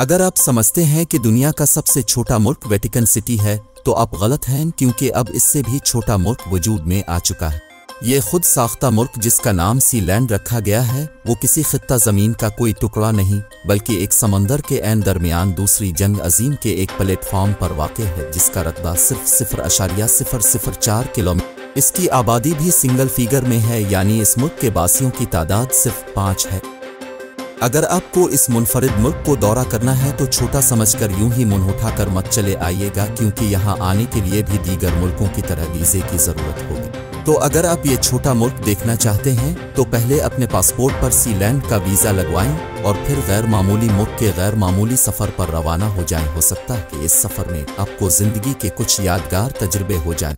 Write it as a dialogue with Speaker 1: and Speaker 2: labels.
Speaker 1: अगर आप समझते हैं कि दुनिया का सबसे छोटा मुल्क वेटिकन सिटी है तो आप गलत हैं, क्योंकि अब इससे भी छोटा मुल्क वजूद में आ चुका है। ये खुद साख्ता मुल्क जिसका नाम सी लैंड रखा गया है वो किसी खित्ता ज़मीन का कोई टुकड़ा नहीं बल्कि एक समंदर के ऐन दरमियान दूसरी जंग अजीम के एक प्लेटफॉर्म पर वाक़ है जिसका रकबा सिर्फ 0.004 किलोमीटर। इसकी आबादी भी सिंगल फिगर में है, यानी इस मुल्क के बासियों की तादाद सिर्फ 5 है। अगर आपको इस मुनफरिद मुल्क को दौरा करना है तो छोटा समझकर यूं ही मुंह उठाकर मत चले आइएगा, क्योंकि यहाँ आने के लिए भी दीगर मुल्कों की तरह वीज़े की ज़रूरत होगी। तो अगर आप ये छोटा मुल्क देखना चाहते हैं तो पहले अपने पासपोर्ट पर सी लैंड का वीज़ा लगवाएं और फिर गैर मामूली मुल्क के गैर मामूली सफ़र पर रवाना हो जाएं। हो सकता है कि इस सफ़र में आपको ज़िंदगी के कुछ यादगार तजुर्बे हो जाएं।